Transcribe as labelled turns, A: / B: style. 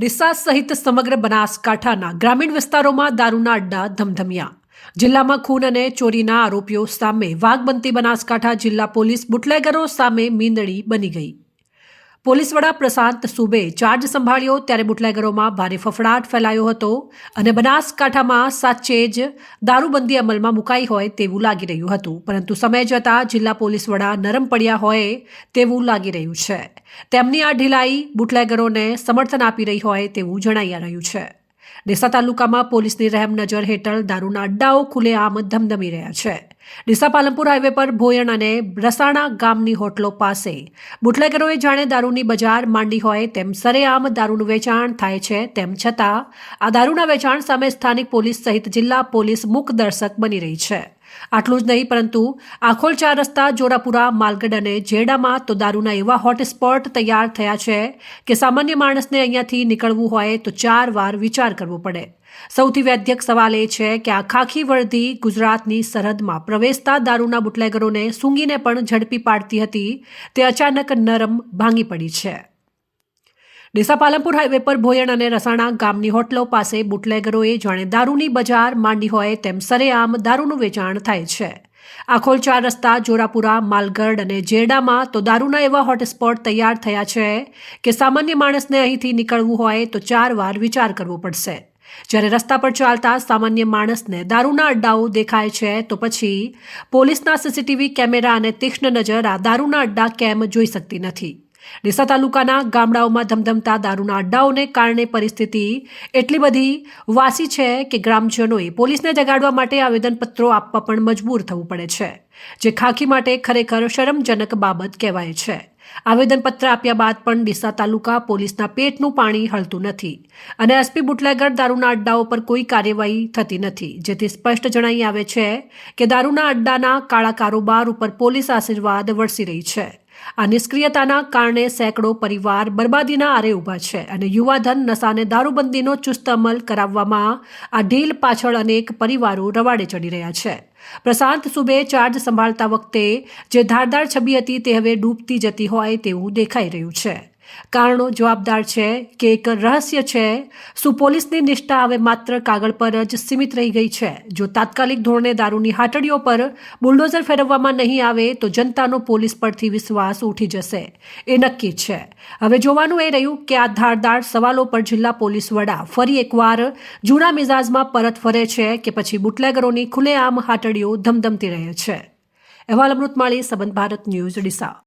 A: ડીસા સહિત સમગ્ર બનાસકાંઠાના ગ્રામીણ વિસ્તારોમાં દારૂના અડ્ડા ધમધમ્યા। જિલ્લામાં ખૂન અને ચોરીના આરોપીઓ સામે વાઘ બનતી બનાસકાંઠા જિલ્લા પોલીસ બુટલેગરો સામે મીંદડી બની ગઈ। પોલીસ વડા પ્રશાંત સુબે ચાર્જ સંભાળ્યો ત્યારે બુટલેગરોમાં ભારે ફફડાટ ફેલાયો હતો અને બનાસકાંઠામાં સાચે જ દારૂબંધી અમલમાં મુકાઈ હોય તેવું લાગી રહ્યું હતું, પરંતુ સમય જતાં જિલ્લા પોલીસ વડા નરમ પડ્યા હોય તેવું લાગી રહ્યું છે। તેમની આ ઢીલાઈ બુટલેગરોને સમર્થન આપી રહી હોય તેવું જણાઈ રહ્યું છે। ડીસા તાલુકામાં પોલીસની રહેમ નજર હેઠળ દારૂના અડ્ડાઓ ખુલ્લેઆમ ધમધમી રહ્યા છે। ડીસા પાલનપુર હાઈવે પર ભોયણ અને રસાણા ગામની હોટલો પાસે બુટલેગરોએ જાણે દારૂની બજાર માંડી હોય તેમ સરેઆમ દારૂનું વેચાણ થાય છે। તેમ છતાં આ દારૂના વેચાણ સામે સ્થાનિક પોલીસ સહિત જિલ્લા પોલીસ મૂક દર્શક બની રહી છે। આટલું જ નહીં, પરંતુ આખોલ 4 રસ્તા, જોરાપુરા, માલગઢ અને જેડામાં તો દારૂના એવા હોટસ્પોટ તૈયાર થયા છે કે સામાન્ય માણસને અહીંયાથી નીકળવું હોય તો 4 વાર વિચાર કરવો પડે। સૌથી વૈદ્યક સવાલ એ છે કે આ ખાખી વર્દી ગુજરાતની સરહદમાં પ્રવેશતા દારૂના બુટલેગરોને સૂંઘીને પણ ઝડપી પાડતી હતી તે અચાનક નરમ ભાંગી પડી છે। ડીસા પાલનપુર હાઈવે પર ભોયણ અને રસાણા ગામની હોટલો પાસે બુટલેગરોએ જાણે દારૂની બજાર માંડી હોય તેમ સરેઆમ દારૂનું વેચાણ થાય છે। આખોલ 4 રસ્તા, જોરાપુરા, માલગઢ અને જેડામાં તો દારૂના એવા હોટસ્પોટ તૈયાર થયા છે કે સામાન્ય માણસને અહીંથી નીકળવું હોય તો 4 વાર વિચાર કરવો પડશે। જ્યારે રસ્તા પર ચાલતા સામાન્ય માણસને દારૂના અડ્ડાઓ દેખાય છે તો પછી પોલીસના સીસીટીવી કેમેરા અને તીક્ષ્ણ નજર આ દારૂના અડ્ડા કેમ જોઈ શકતી નથી। ડીસા તાલુકાના ગામડાઓમાં ધમધમતા દારૂના અડ્ડાઓને કારણે પરિસ્થિતિ એટલી બધી વાસી છે કે ગ્રામજનોએ પોલીસને જગાડવા માટે આવેદનપત્રો આપવા પણ મજબૂર થવું પડે છે, જે ખાખી માટે ખરેખર શરમજનક બાબત કહેવાય છે। આવેદનપત્ર આપ્યા બાદ પણ ડીસા તાલુકા પોલીસના પેટનું પાણી હળતું નથી અને એસપી બુટલેગર દારૂના અડ્ડાઓ પર કોઈ કાર્યવાહી થતી નથી, જેથી સ્પષ્ટ જણાઈ આવે છે કે દારૂના અડ્ડાના કાળા કારોબાર ઉપર પોલીસ આશીર્વાદ વરસી રહી છે। આ નિષ્ક્રિયતાના કારણે સેંકડો પરિવાર બરબાદીના આરે ઊભા છે અને યુવાધન નશાને દારૂબંધીનો ચુસ્ત અમલ કરાવવામાં આ ઢીલ પાછળ અનેક પરિવારો રવાડે ચડી રહ્યા છે। પ્રશાંત સુબે ચાર્જ સંભાળતા વખતે જે ધારદાર છબી હતી તે હવે ડૂબતી જતી હોય તેવું દેખાઈ રહ્યું છે। કારણો જવાબદાર છે કે એક રહસ્ય છે, શું પોલીસની નિષ્ઠા હવે માત્ર કાગળ પર જ સીમિત રહી ગઈ છે? જો તાત્કાલિક ધોરણે દારૂની હાટડીઓ પર બુલડોઝર ફેરવવામાં નહીં આવે તો જનતાનો પોલીસ પરથી વિશ્વાસ ઉઠી જશે, એ નક્કી છે। હવે જોવાનું એ રહ્યું કે આ ધારદાર સવાલો પર જિલ્લા પોલીસ વડા ફરી એકવાર જૂના મિજાજમાં પરત ફરે છે કે પછી બુટલેગરોની ખુલ્લેઆમ હાટડીઓ ધમધમતી રહે છે। અહેવાલ અમૃત માળી, સંબંધ ભારત ન્યૂઝ, ડીસા।